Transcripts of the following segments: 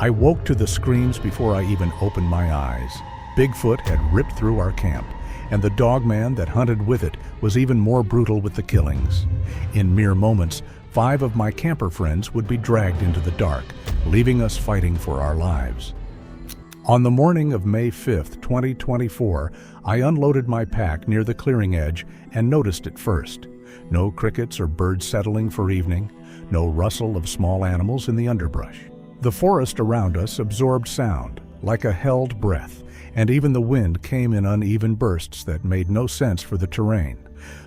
I woke to the screams before I even opened my eyes. Bigfoot had ripped through our camp, and the Dogman that hunted with it was even more brutal with the killings. In mere moments, 5 of my camper friends would be dragged into the dark, leaving us fighting for our lives. On the morning of May 5th, 2024, I unloaded my pack near the clearing edge and noticed it first. No crickets or birds settling for evening, no rustle of small animals in the underbrush. The forest around us absorbed sound, like a held breath, and even the wind came in uneven bursts that made no sense for the terrain.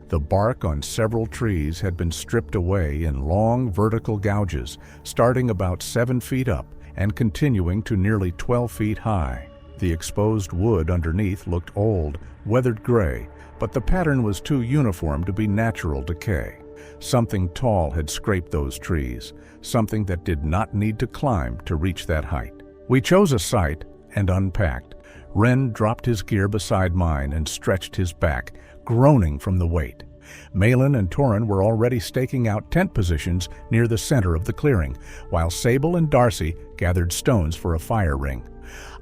The bark on several trees had been stripped away in long vertical gouges, starting about 7 feet up and continuing to nearly 12 feet high. The exposed wood underneath looked old, weathered gray, but the pattern was too uniform to be natural decay. Something tall had scraped those trees, something that did not need to climb to reach that height. We chose a site and unpacked. Ren dropped his gear beside mine and stretched his back, groaning from the weight. Malin and Torin were already staking out tent positions near the center of the clearing, while Sable and Darcy gathered stones for a fire ring.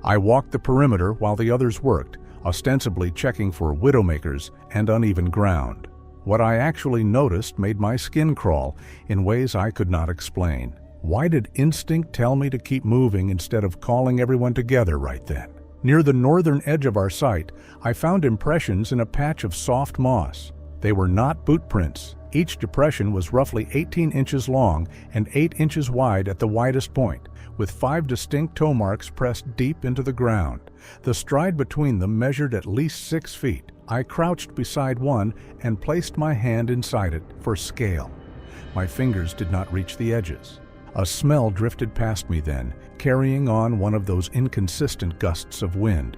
I walked the perimeter while the others worked, ostensibly checking for widowmakers and uneven ground. What I actually noticed made my skin crawl in ways I could not explain. Why did instinct tell me to keep moving instead of calling everyone together right then? Near the northern edge of our site, I found impressions in a patch of soft moss. They were not boot prints. Each depression was roughly 18 inches long and 8 inches wide at the widest point, with 5 distinct toe marks pressed deep into the ground. The stride between them measured at least 6 feet. I crouched beside one and placed my hand inside it for scale. My fingers did not reach the edges. A smell drifted past me then, carrying on one of those inconsistent gusts of wind.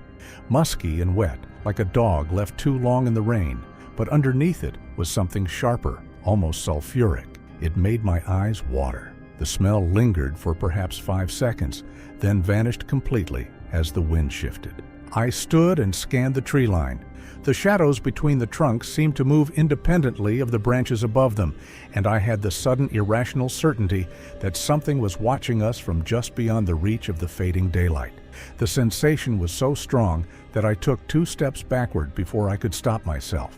Musky and wet, like a dog left too long in the rain, but underneath it was something sharper, almost sulfuric. It made my eyes water. The smell lingered for perhaps 5 seconds, then vanished completely as the wind shifted. I stood and scanned the tree line. The shadows between the trunks seemed to move independently of the branches above them, and I had the sudden irrational certainty that something was watching us from just beyond the reach of the fading daylight. The sensation was so strong that I took 2 steps backward before I could stop myself.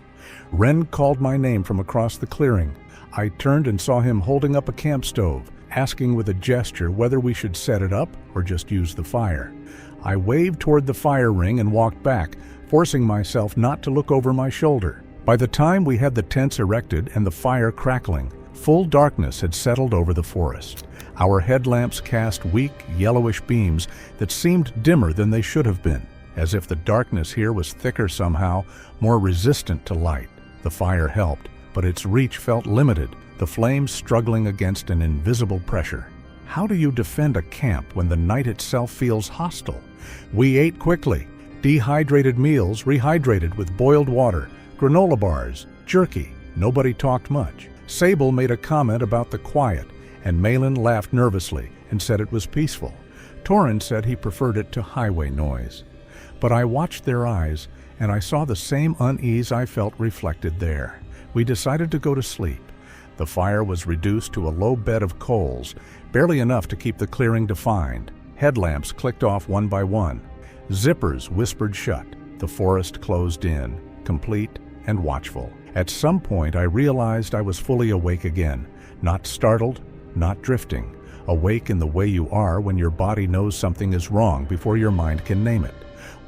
Ren called my name from across the clearing. I turned and saw him holding up a camp stove, asking with a gesture whether we should set it up or just use the fire. I waved toward the fire ring and walked back, forcing myself not to look over my shoulder. By the time we had the tents erected and the fire crackling, full darkness had settled over the forest. Our headlamps cast weak, yellowish beams that seemed dimmer than they should have been, as if the darkness here was thicker somehow, more resistant to light. The fire helped, but its reach felt limited, the flames struggling against an invisible pressure. How do you defend a camp when the night itself feels hostile? We ate quickly. Dehydrated meals rehydrated with boiled water, granola bars, jerky. Nobody talked much. Sable made a comment about the quiet, and Malin laughed nervously and said it was peaceful. Torin said he preferred it to highway noise. But I watched their eyes, and I saw the same unease I felt reflected there. We decided to go to sleep. The fire was reduced to a low bed of coals, barely enough to keep the clearing defined. Headlamps clicked off one by one. Zippers whispered shut. The forest closed in, complete and watchful. At some point I realized I was fully awake again, not startled, not drifting. Awake in the way you are when your body knows something is wrong before your mind can name it.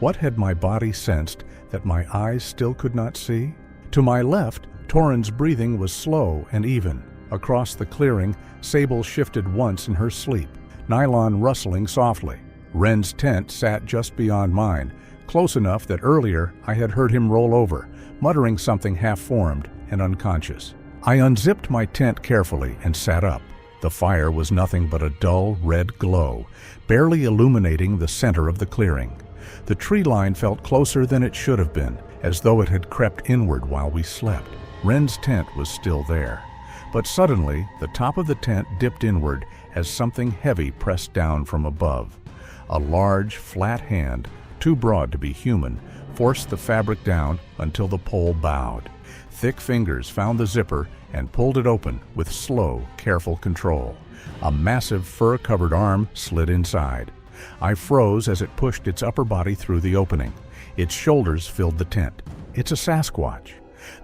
What had my body sensed that my eyes still could not see? To my left, Torin's breathing was slow and even. Across the clearing, Sable shifted once in her sleep, nylon rustling softly. Ren's tent sat just beyond mine, close enough that earlier I had heard him roll over, muttering something half-formed and unconscious. I unzipped my tent carefully and sat up. The fire was nothing but a dull red glow, barely illuminating the center of the clearing. The tree line felt closer than it should have been, as though it had crept inward while we slept. Ren's tent was still there. But suddenly, the top of the tent dipped inward as something heavy pressed down from above. A large, flat hand, too broad to be human, forced the fabric down until the pole bowed. Thick fingers found the zipper and pulled it open with slow, careful control. A massive fur-covered arm slid inside. I froze as it pushed its upper body through the opening. Its shoulders filled the tent. It's a Sasquatch.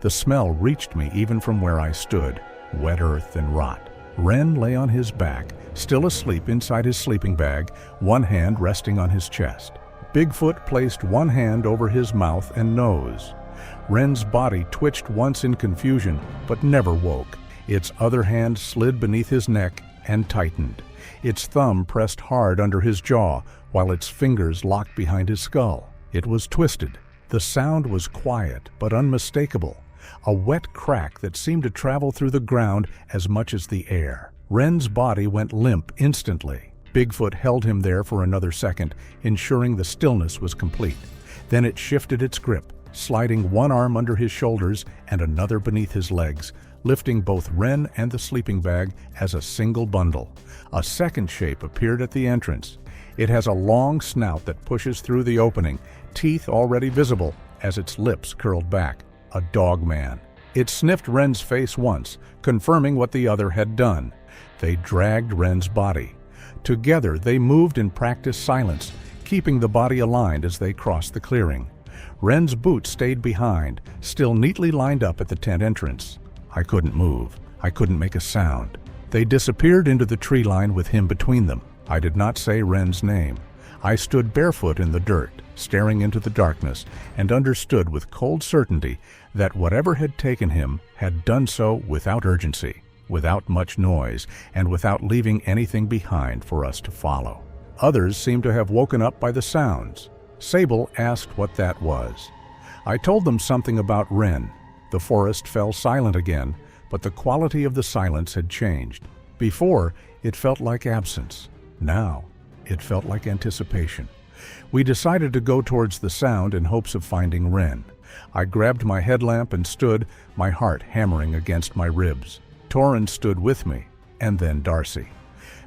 The smell reached me even from where I stood, wet earth and rot. Ren lay on his back, still asleep inside his sleeping bag, one hand resting on his chest. Bigfoot placed one hand over his mouth and nose. Ren's body twitched once in confusion, but never woke. Its other hand slid beneath his neck and tightened. Its thumb pressed hard under his jaw, while its fingers locked behind his skull. It was twisted. The sound was quiet but unmistakable, a wet crack that seemed to travel through the ground as much as the air. Ren's body went limp instantly. Bigfoot held him there for another second, ensuring the stillness was complete. Then it shifted its grip, sliding one arm under his shoulders and another beneath his legs, lifting both Ren and the sleeping bag as a single bundle. A second shape appeared at the entrance. It has a long snout that pushes through the opening, teeth already visible as its lips curled back. A Dogman. It sniffed Ren's face once, confirming what the other had done. They dragged Ren's body. Together they moved in practiced silence, keeping the body aligned as they crossed the clearing. Ren's boots stayed behind, still neatly lined up at the tent entrance. I couldn't move. I couldn't make a sound. They disappeared into the tree line with him between them. I did not say Ren's name. I stood barefoot in the dirt, staring into the darkness, and understood with cold certainty that whatever had taken him had done so without urgency, without much noise, and without leaving anything behind for us to follow. Others seemed to have woken up by the sounds. Sable asked what that was. I told them something about Ren. The forest fell silent again, but the quality of the silence had changed. Before, it felt like absence. Now, it felt like anticipation. We decided to go towards the sound in hopes of finding Ren. I grabbed my headlamp and stood, my heart hammering against my ribs. Torin stood with me, and then Darcy.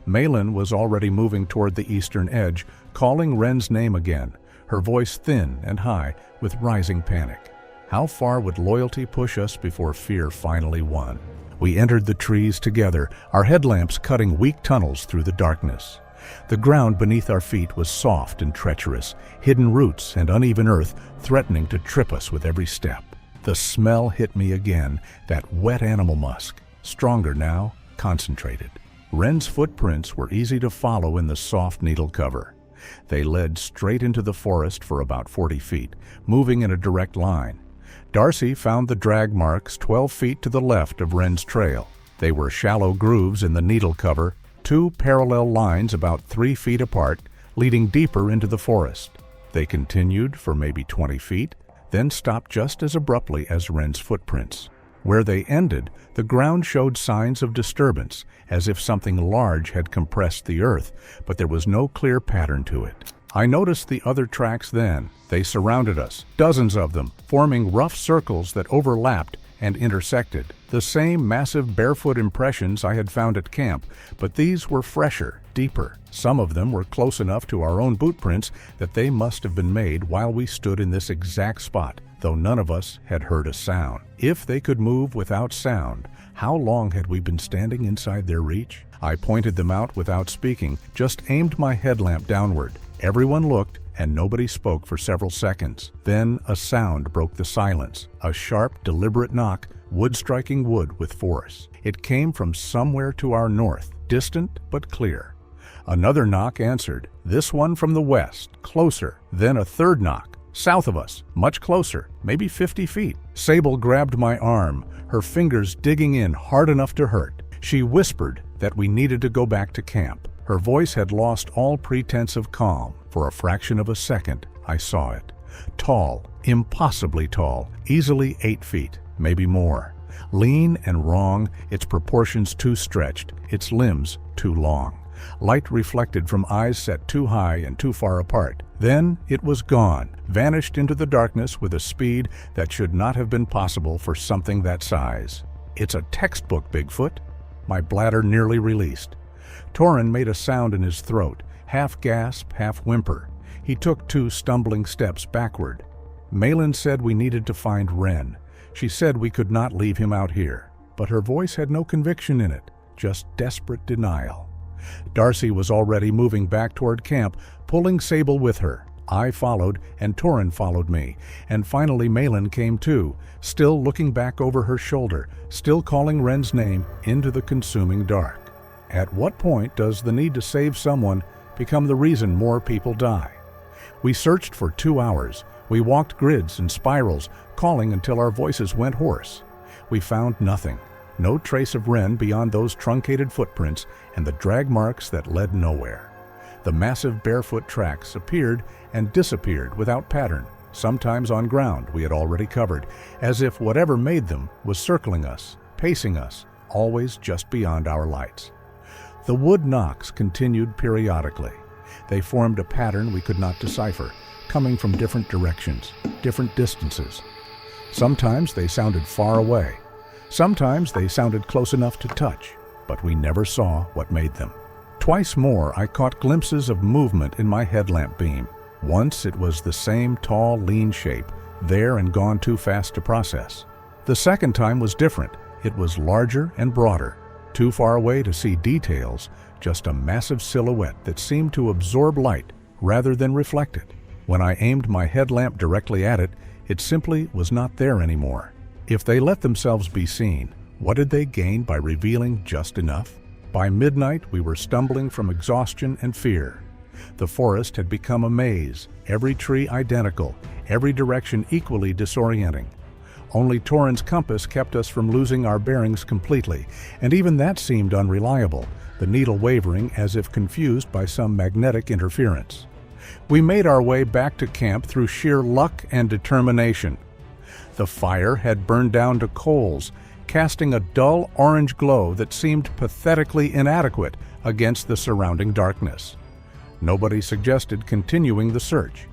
Malin was already moving toward the eastern edge, calling Ren's name again, her voice thin and high with rising panic. How far would loyalty push us before fear finally won? We entered the trees together, our headlamps cutting weak tunnels through the darkness. The ground beneath our feet was soft and treacherous, hidden roots and uneven earth threatening to trip us with every step. The smell hit me again, that wet animal musk, stronger now, concentrated. Ren's footprints were easy to follow in the soft needle cover. They led straight into the forest for about 40 feet, moving in a direct line. Darcy found the drag marks 12 feet to the left of Ren's trail. They were shallow grooves in the needle cover, two parallel lines about 3 feet apart, leading deeper into the forest. They continued for maybe 20 feet, then stopped just as abruptly as Ren's footprints. Where they ended, the ground showed signs of disturbance, as if something large had compressed the earth, but there was no clear pattern to it. I noticed the other tracks then. They surrounded us, dozens of them, forming rough circles that overlapped and intersected. The same massive barefoot impressions I had found at camp, but these were fresher, deeper. Some of them were close enough to our own boot prints that they must have been made while we stood in this exact spot, though none of us had heard a sound. If they could move without sound, how long had we been standing inside their reach? I pointed them out without speaking, just aimed my headlamp downward. Everyone looked, and nobody spoke for several seconds. Then a sound broke the silence, a sharp, deliberate knock, wood striking wood with force. It came from somewhere to our north, distant but clear. Another knock answered, this one from the west, closer. Then a third knock, south of us, much closer, maybe 50 feet. Sable grabbed my arm, her fingers digging in hard enough to hurt. She whispered that we needed to go back to camp. Her voice had lost all pretense of calm. For a fraction of a second, I saw it. Tall, impossibly tall, easily 8 feet, maybe more. Lean and wrong, its proportions too stretched, its limbs too long. Light reflected from eyes set too high and too far apart. Then it was gone, vanished into the darkness with a speed that should not have been possible for something that size. It's a textbook Bigfoot. My bladder nearly released. Torin made a sound in his throat, half gasp, half whimper. He took 2 stumbling steps backward. Malin said we needed to find Ren. She said we could not leave him out here, but her voice had no conviction in it, just desperate denial. Darcy was already moving back toward camp, pulling Sable with her. I followed, and Torin followed me, and finally Malin came too, still looking back over her shoulder, still calling Wren's name into the consuming dark. At what point does the need to save someone become the reason more people die? We searched for 2 hours. We walked grids and spirals, calling until our voices went hoarse. We found nothing. No trace of Wren beyond those truncated footprints and the drag marks that led nowhere. The massive barefoot tracks appeared and disappeared without pattern, sometimes on ground we had already covered, as if whatever made them was circling us, pacing us, always just beyond our lights. The wood knocks continued periodically. They formed a pattern we could not decipher, coming from different directions, different distances. Sometimes they sounded far away. Sometimes they sounded close enough to touch, but we never saw what made them. Twice more I caught glimpses of movement in my headlamp beam. Once it was the same tall, lean shape, there and gone too fast to process. The second time was different. It was larger and broader, too far away to see details, just a massive silhouette that seemed to absorb light rather than reflect it. When I aimed my headlamp directly at it, it simply was not there anymore. If they let themselves be seen, what did they gain by revealing just enough? By midnight, we were stumbling from exhaustion and fear. The forest had become a maze, every tree identical, every direction equally disorienting. Only Torin's compass kept us from losing our bearings completely, and even that seemed unreliable, the needle wavering as if confused by some magnetic interference. We made our way back to camp through sheer luck and determination. The fire had burned down to coals, casting a dull orange glow that seemed pathetically inadequate against the surrounding darkness. Nobody suggested continuing the search.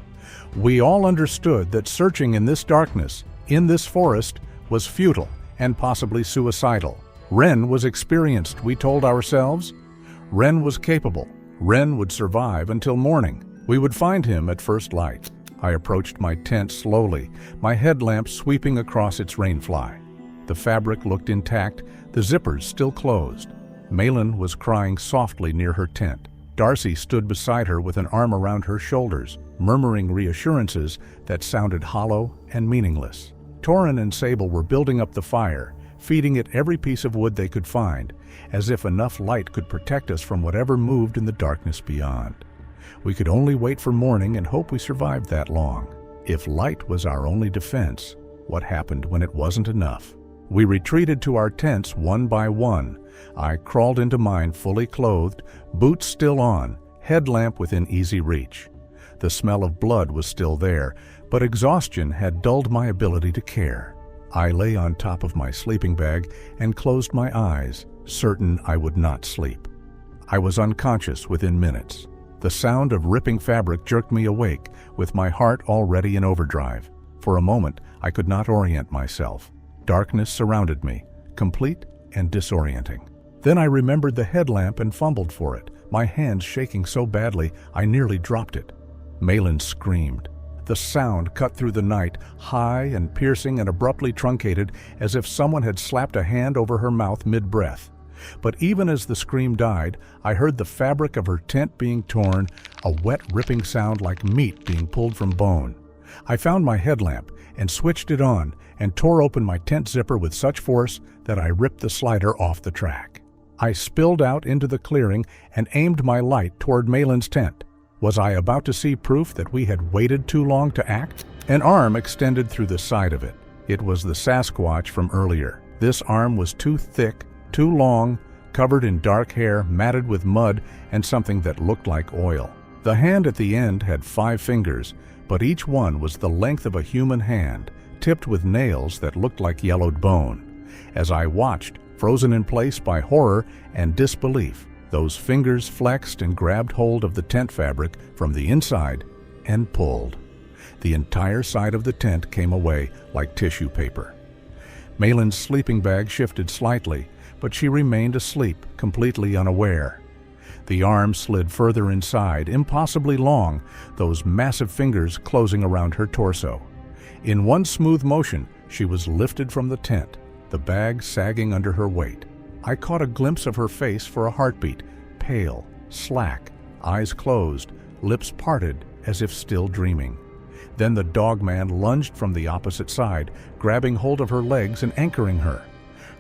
We all understood that searching in this darkness, in this forest, was futile and possibly suicidal. Wren was experienced, we told ourselves. Wren was capable. Wren would survive until morning. We would find him at first light. I approached my tent slowly, my headlamp sweeping across its rainfly. The fabric looked intact, the zippers still closed. Malin was crying softly near her tent. Darcy stood beside her with an arm around her shoulders, murmuring reassurances that sounded hollow and meaningless. Torin and Sable were building up the fire, feeding it every piece of wood they could find, as if enough light could protect us from whatever moved in the darkness beyond. We could only wait for morning and hope we survived that long. If light was our only defense, what happened when it wasn't enough? We retreated to our tents one by one. I crawled into mine fully clothed, boots still on, headlamp within easy reach. The smell of blood was still there, but exhaustion had dulled my ability to care. I lay on top of my sleeping bag and closed my eyes, certain I would not sleep. I was unconscious within minutes. The sound of ripping fabric jerked me awake, with my heart already in overdrive. For a moment, I could not orient myself. Darkness surrounded me, complete and disorienting. Then I remembered the headlamp and fumbled for it, my hands shaking so badly I nearly dropped it. Malin screamed. The sound cut through the night, high and piercing and abruptly truncated, as if someone had slapped a hand over her mouth mid-breath. But even as the scream died, I heard the fabric of her tent being torn, a wet ripping sound like meat being pulled from bone. I found my headlamp and switched it on and tore open my tent zipper with such force that I ripped the slider off the track. I spilled out into the clearing and aimed my light toward Malin's tent. Was I about to see proof that we had waited too long to act? An arm extended through the side of it. It was the Sasquatch from earlier. This arm was too thick, too long, covered in dark hair, matted with mud and something that looked like oil. The hand at the end had 5 fingers, but each one was the length of a human hand, tipped with nails that looked like yellowed bone. As I watched, frozen in place by horror and disbelief, those fingers flexed and grabbed hold of the tent fabric from the inside and pulled. The entire side of the tent came away like tissue paper. Malin's sleeping bag shifted slightly, but she remained asleep, completely unaware. The arm slid further inside, impossibly long, those massive fingers closing around her torso. In one smooth motion, she was lifted from the tent, the bag sagging under her weight. I caught a glimpse of her face for a heartbeat, pale, slack, eyes closed, lips parted as if still dreaming. Then the Dogman lunged from the opposite side, grabbing hold of her legs and anchoring her.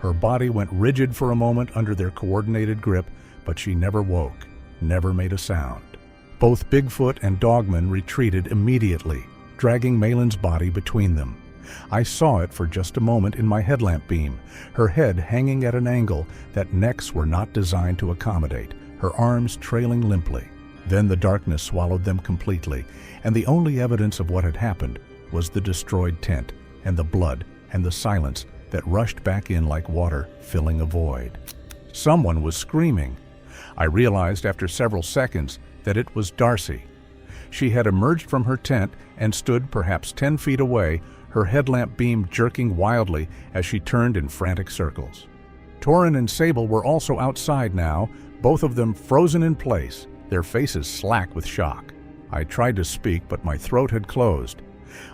Her body went rigid for a moment under their coordinated grip, but she never woke, never made a sound. Both Bigfoot and Dogman retreated immediately, dragging Malin's body between them. I saw it for just a moment in my headlamp beam, her head hanging at an angle that necks were not designed to accommodate, her arms trailing limply. Then the darkness swallowed them completely, and the only evidence of what had happened was the destroyed tent and the blood and the silence that rushed back in like water, filling a void. Someone was screaming. I realized after several seconds that it was Darcy. She had emerged from her tent and stood perhaps 10 feet away, her headlamp beam jerking wildly as she turned in frantic circles. Torin and Sable were also outside now, both of them frozen in place, their faces slack with shock. I tried to speak, but my throat had closed.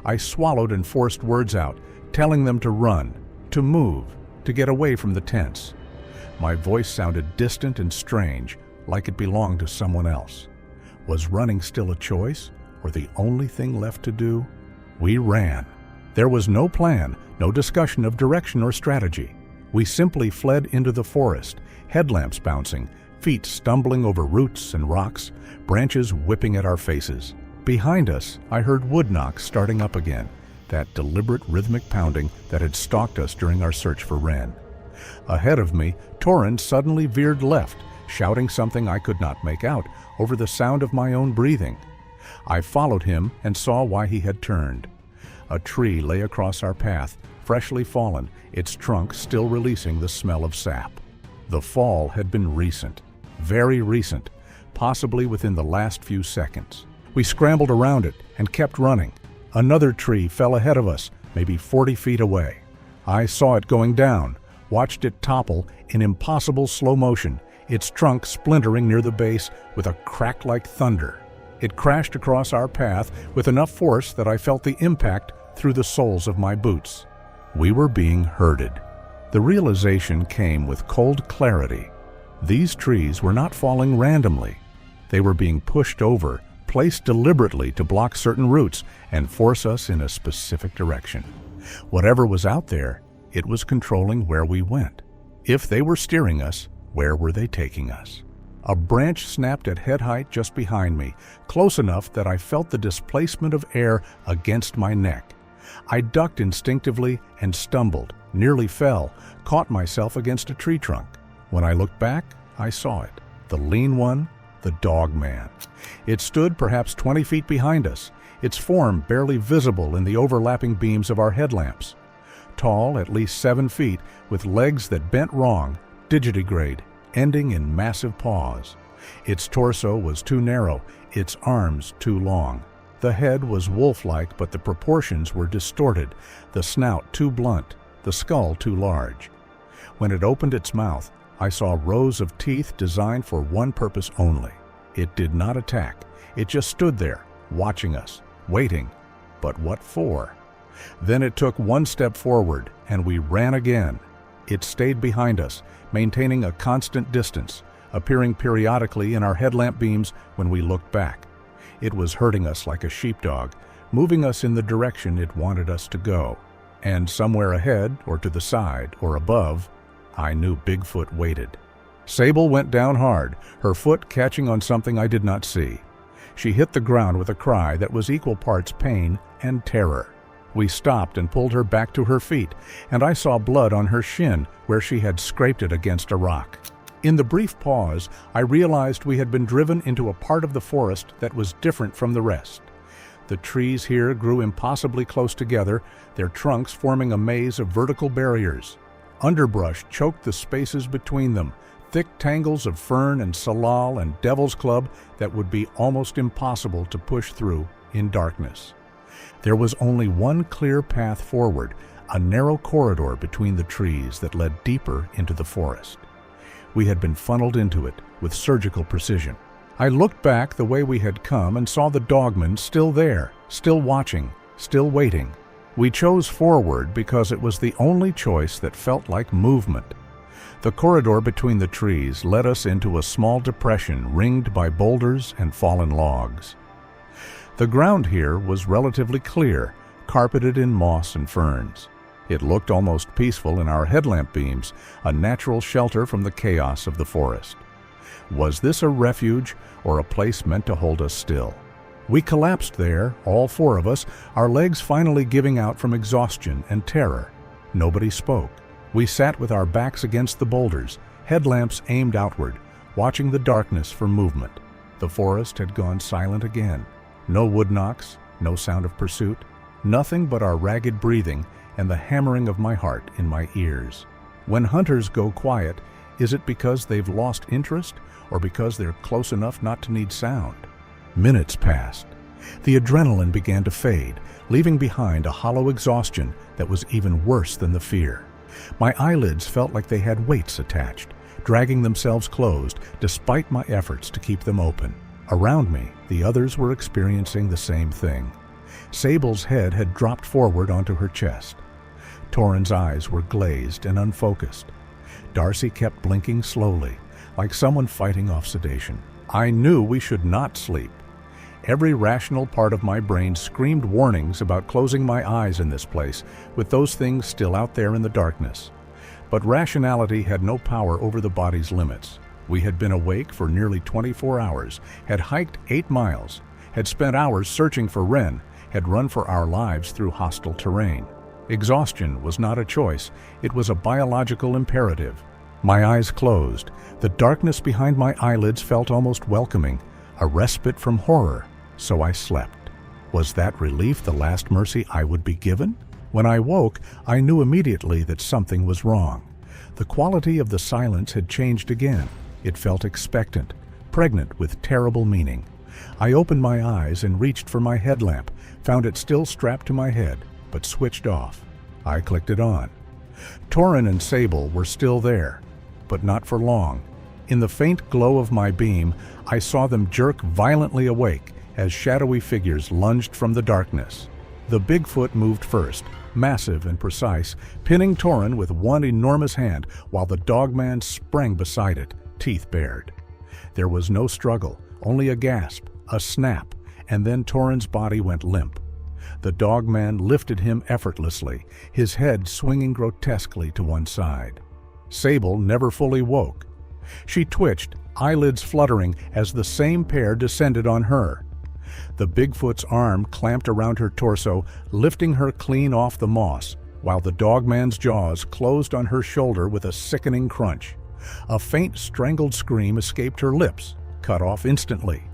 I swallowed and forced words out, telling them to run, to move, to get away from the tents. My voice sounded distant and strange, like it belonged to someone else. Was running still a choice, or the only thing left to do? We ran. There was no plan, no discussion of direction or strategy. We simply fled into the forest, headlamps bouncing, feet stumbling over roots and rocks, branches whipping at our faces. Behind us, I heard wood knocks starting up again, that deliberate rhythmic pounding that had stalked us during our search for Wren. Ahead of me, Torin suddenly veered left, shouting something I could not make out over the sound of my own breathing. I followed him and saw why he had turned. A tree lay across our path, freshly fallen, its trunk still releasing the smell of sap. The fall had been recent, very recent, possibly within the last few seconds. We scrambled around it and kept running. Another tree fell ahead of us, maybe 40 feet away. I saw it going down, watched it topple in impossible slow motion, its trunk splintering near the base with a crack like thunder. It crashed across our path with enough force that I felt the impact through the soles of my boots. We were being herded. The realization came with cold clarity. These trees were not falling randomly. They were being pushed over, placed deliberately to block certain routes and force us in a specific direction. Whatever was out there, it was controlling where we went. If they were steering us, where were they taking us? A branch snapped at head height just behind me, close enough that I felt the displacement of air against my neck. I ducked instinctively and stumbled, nearly fell, caught myself against a tree trunk. When I looked back, I saw it. The lean one, the Dogman. It stood perhaps 20 feet behind us, its form barely visible in the overlapping beams of our headlamps. Tall, at least 7 feet, with legs that bent wrong, digitigrade, ending in massive paws. Its torso was too narrow, its arms too long. The head was wolf-like, but the proportions were distorted, the snout too blunt, the skull too large. When it opened its mouth, I saw rows of teeth designed for one purpose only. It did not attack. It just stood there, watching us, waiting. But what for? Then it took one step forward, and we ran again. It stayed behind us, maintaining a constant distance, appearing periodically in our headlamp beams when we looked back. It was herding us like a sheepdog, moving us in the direction it wanted us to go. And somewhere ahead, or to the side, or above, I knew Bigfoot waited. Sable went down hard, her foot catching on something I did not see. She hit the ground with a cry that was equal parts pain and terror. We stopped and pulled her back to her feet, and I saw blood on her shin where she had scraped it against a rock. In the brief pause, I realized we had been driven into a part of the forest that was different from the rest. The trees here grew impossibly close together, their trunks forming a maze of vertical barriers. Underbrush choked the spaces between them, thick tangles of fern and salal and devil's club that would be almost impossible to push through in darkness. There was only one clear path forward, a narrow corridor between the trees that led deeper into the forest. We had been funneled into it with surgical precision. I looked back the way we had come and saw the Dogman still there, still watching, still waiting. We chose forward because it was the only choice that felt like movement. The corridor between the trees led us into a small depression ringed by boulders and fallen logs. The ground here was relatively clear, carpeted in moss and ferns. It looked almost peaceful in our headlamp beams, a natural shelter from the chaos of the forest. Was this a refuge or a place meant to hold us still? We collapsed there, all four of us, our legs finally giving out from exhaustion and terror. Nobody spoke. We sat with our backs against the boulders, headlamps aimed outward, watching the darkness for movement. The forest had gone silent again. No wood knocks, no sound of pursuit, nothing but our ragged breathing and the hammering of my heart in my ears. When hunters go quiet, is it because they've lost interest or because they're close enough not to need sound? Minutes passed. The adrenaline began to fade, leaving behind a hollow exhaustion that was even worse than the fear. My eyelids felt like they had weights attached, dragging themselves closed despite my efforts to keep them open. Around me, the others were experiencing the same thing. Sable's head had dropped forward onto her chest. Torin's eyes were glazed and unfocused. Darcy kept blinking slowly, like someone fighting off sedation. I knew we should not sleep. Every rational part of my brain screamed warnings about closing my eyes in this place, with those things still out there in the darkness. But rationality had no power over the body's limits. We had been awake for nearly 24 hours, had hiked 8 miles, had spent hours searching for Wren, had run for our lives through hostile terrain. Exhaustion was not a choice, it was a biological imperative. My eyes closed. The darkness behind my eyelids felt almost welcoming, a respite from horror, so I slept. Was that relief the last mercy I would be given? When I woke, I knew immediately that something was wrong. The quality of the silence had changed again. It felt expectant, pregnant with terrible meaning. I opened my eyes and reached for my headlamp, found it still strapped to my head, but switched off. I clicked it on. Torin and Sable were still there, but not for long. In the faint glow of my beam, I saw them jerk violently awake as shadowy figures lunged from the darkness. The Bigfoot moved first, massive and precise, pinning Torin with one enormous hand while the Dogman sprang beside it, teeth bared. There was no struggle, only a gasp, a snap, and then Torin's body went limp. The Dogman lifted him effortlessly, his head swinging grotesquely to one side. Sable never fully woke. She twitched, eyelids fluttering as the same pair descended on her. The Bigfoot's arm clamped around her torso, lifting her clean off the moss, while the Dogman's jaws closed on her shoulder with a sickening crunch. A faint, strangled scream escaped her lips, cut off instantly.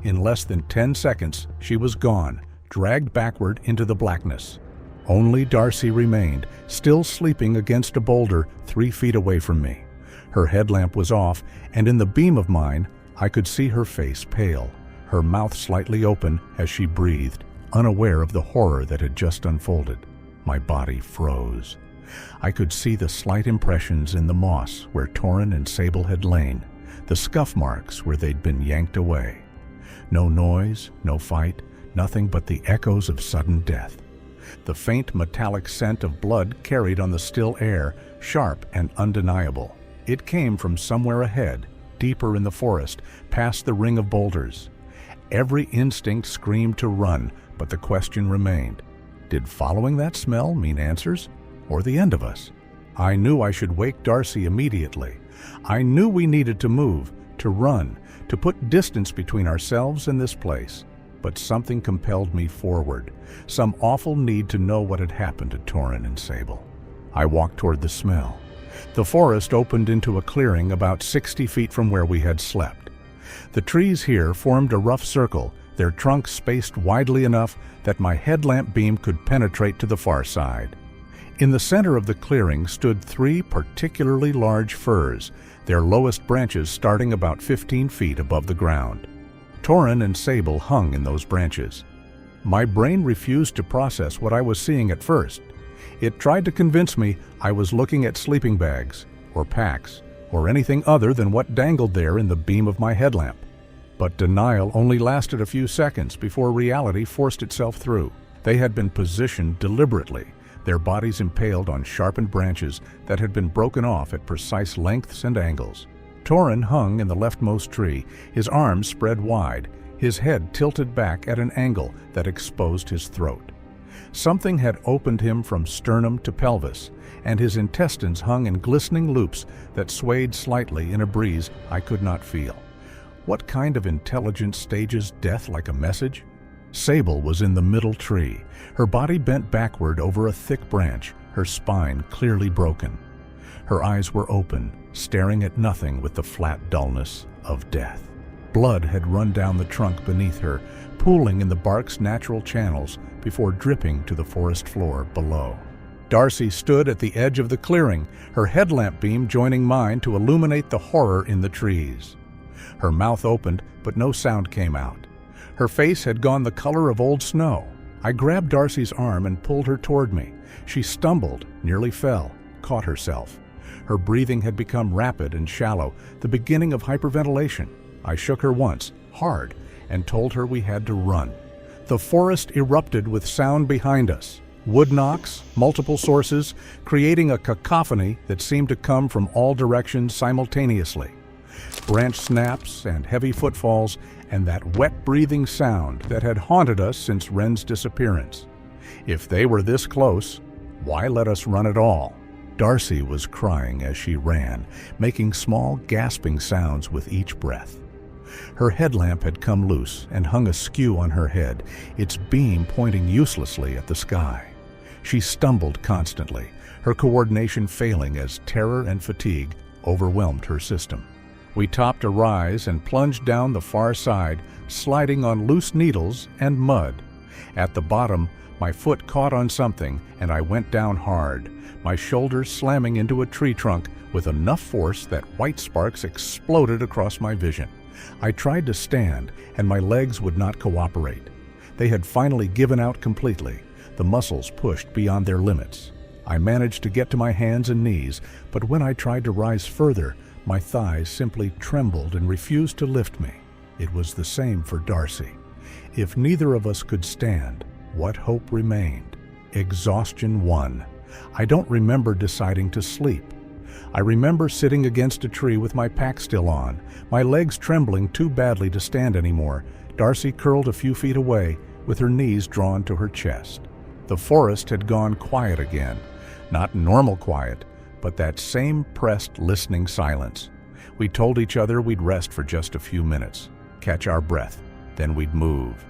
In less than 10 seconds, she was gone, dragged backward into the blackness. Only Darcy remained, still sleeping against a boulder 3 feet away from me. Her headlamp was off, and in the beam of mine, I could see her face pale, her mouth slightly open as she breathed, unaware of the horror that had just unfolded. My body froze. I could see the slight impressions in the moss where Torin and Sable had lain, the scuff marks where they'd been yanked away. No noise, no fight, nothing but the echoes of sudden death. The faint metallic scent of blood carried on the still air, sharp and undeniable. It came from somewhere ahead, deeper in the forest, past the ring of boulders. Every instinct screamed to run, but the question remained. Did following that smell mean answers, or the end of us? I knew I should wake Darcy immediately. I knew we needed to move, to run, to put distance between ourselves and this place. But something compelled me forward, some awful need to know what had happened to Torin and Sable. I walked toward the smell. The forest opened into a clearing about 60 feet from where we had slept. The trees here formed a rough circle, their trunks spaced widely enough that my headlamp beam could penetrate to the far side. In the center of the clearing stood 3 particularly large firs, their lowest branches starting about 15 feet above the ground. Torin and Sable hung in those branches. My brain refused to process what I was seeing at first. It tried to convince me I was looking at sleeping bags, or packs, or anything other than what dangled there in the beam of my headlamp. But denial only lasted a few seconds before reality forced itself through. They had been positioned deliberately, their bodies impaled on sharpened branches that had been broken off at precise lengths and angles. Torin hung in the leftmost tree, his arms spread wide, his head tilted back at an angle that exposed his throat. Something had opened him from sternum to pelvis, and his intestines hung in glistening loops that swayed slightly in a breeze I could not feel. What kind of intelligence stages death like a message? Sable was in the middle tree, her body bent backward over a thick branch, her spine clearly broken. Her eyes were open, staring at nothing with the flat dullness of death. Blood had run down the trunk beneath her, pooling in the bark's natural channels before dripping to the forest floor below. Darcy stood at the edge of the clearing, her headlamp beam joining mine to illuminate the horror in the trees. Her mouth opened, but no sound came out. Her face had gone the color of old snow. I grabbed Darcy's arm and pulled her toward me. She stumbled, nearly fell, caught herself. Her breathing had become rapid and shallow, the beginning of hyperventilation. I shook her once, hard, and told her we had to run. The forest erupted with sound behind us. Wood knocks, multiple sources, creating a cacophony that seemed to come from all directions simultaneously. Branch snaps and heavy footfalls, and that wet-breathing sound that had haunted us since Wren's disappearance. If they were this close, why let us run at all? Darcy was crying as she ran, making small, gasping sounds with each breath. Her headlamp had come loose and hung askew on her head, its beam pointing uselessly at the sky. She stumbled constantly, her coordination failing as terror and fatigue overwhelmed her system. We topped a rise and plunged down the far side, sliding on loose needles and mud. At the bottom, my foot caught on something and I went down hard, my shoulders slamming into a tree trunk with enough force that white sparks exploded across my vision. I tried to stand, and my legs would not cooperate. They had finally given out completely, the muscles pushed beyond their limits. I managed to get to my hands and knees, but when I tried to rise further, my thighs simply trembled and refused to lift me. It was the same for Darcy. If neither of us could stand, what hope remained? Exhaustion won. I don't remember deciding to sleep. I remember sitting against a tree with my pack still on, my legs trembling too badly to stand anymore, Darcy curled a few feet away with her knees drawn to her chest. The forest had gone quiet again, not normal quiet, but that same pressed, listening silence. We told each other we'd rest for just a few minutes, catch our breath, then we'd move.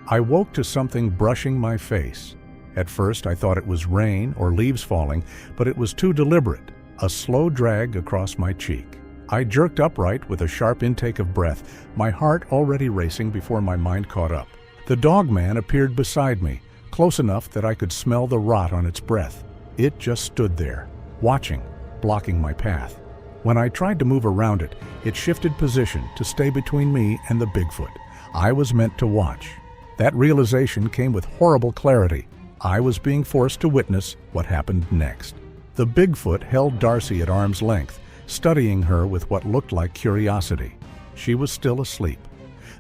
I woke to something brushing my face. At first I thought it was rain or leaves falling, but it was too deliberate, a slow drag across my cheek. I jerked upright with a sharp intake of breath, my heart already racing before my mind caught up. The Dogman appeared beside me, close enough that I could smell the rot on its breath. It just stood there, watching, blocking my path. When I tried to move around it, it shifted position to stay between me and the Bigfoot. I was meant to watch. That realization came with horrible clarity. I was being forced to witness what happened next. The Bigfoot held Darcy at arm's length, studying her with what looked like curiosity. She was still asleep.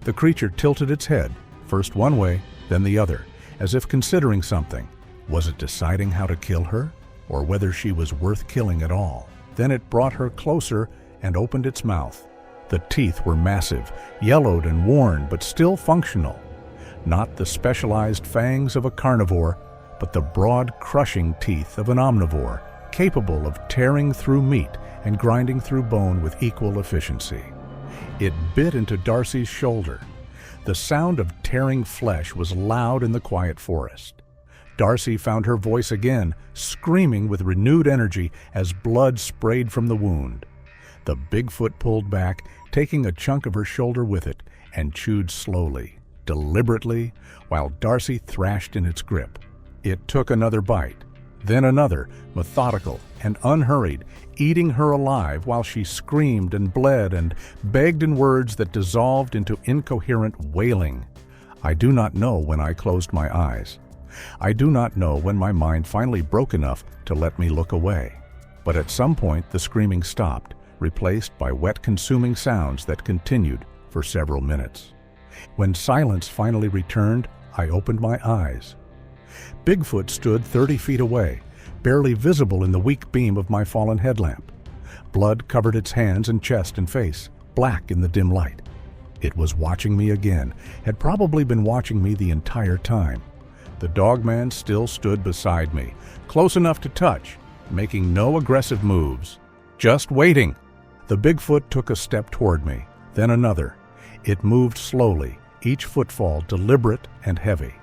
The creature tilted its head, first one way, then the other, as if considering something. Was it deciding how to kill her, or whether she was worth killing at all? Then it brought her closer and opened its mouth. The teeth were massive, yellowed and worn, but still functional. Not the specialized fangs of a carnivore, but the broad, crushing teeth of an omnivore, capable of tearing through meat and grinding through bone with equal efficiency. It bit into Darcy's shoulder. The sound of tearing flesh was loud in the quiet forest. Darcy found her voice again, screaming with renewed energy as blood sprayed from the wound. The Bigfoot pulled back, taking a chunk of her shoulder with it, and chewed slowly, deliberately, while Darcy thrashed in its grip. It took another bite, then another, methodical and unhurried, eating her alive while she screamed and bled and begged in words that dissolved into incoherent wailing. I do not know when I closed my eyes. I do not know when my mind finally broke enough to let me look away. But at some point the screaming stopped, replaced by wet, consuming sounds that continued for several minutes. When silence finally returned, I opened my eyes. Bigfoot stood 30 feet away, barely visible in the weak beam of my fallen headlamp. Blood covered its hands and chest and face, black in the dim light. It was watching me again, had probably been watching me the entire time. The Dogman still stood beside me, close enough to touch, making no aggressive moves. Just waiting. The Bigfoot took a step toward me, then another. It moved slowly, each footfall deliberate and heavy.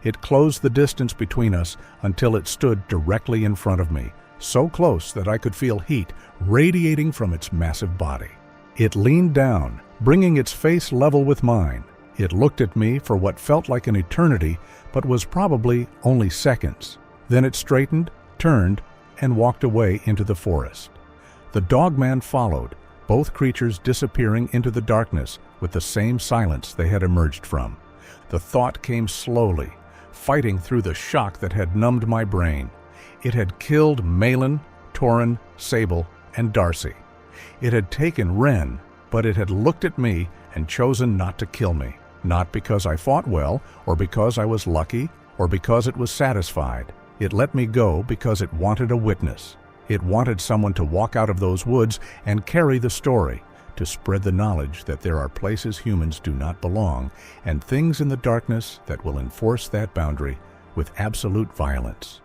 It closed the distance between us until it stood directly in front of me, so close that I could feel heat radiating from its massive body. It leaned down, bringing its face level with mine. It looked at me for what felt like an eternity, but was probably only seconds. Then it straightened, turned, and walked away into the forest. The Dogman followed, both creatures disappearing into the darkness with the same silence they had emerged from. The thought came slowly, fighting through the shock that had numbed my brain. It had killed Malin, Torin, Sable, and Darcy. It had taken Ren, but it had looked at me and chosen not to kill me. Not because I fought well, or because I was lucky, or because it was satisfied. It let me go because it wanted a witness. It wanted someone to walk out of those woods and carry the story, to spread the knowledge that there are places humans do not belong, and things in the darkness that will enforce that boundary with absolute violence.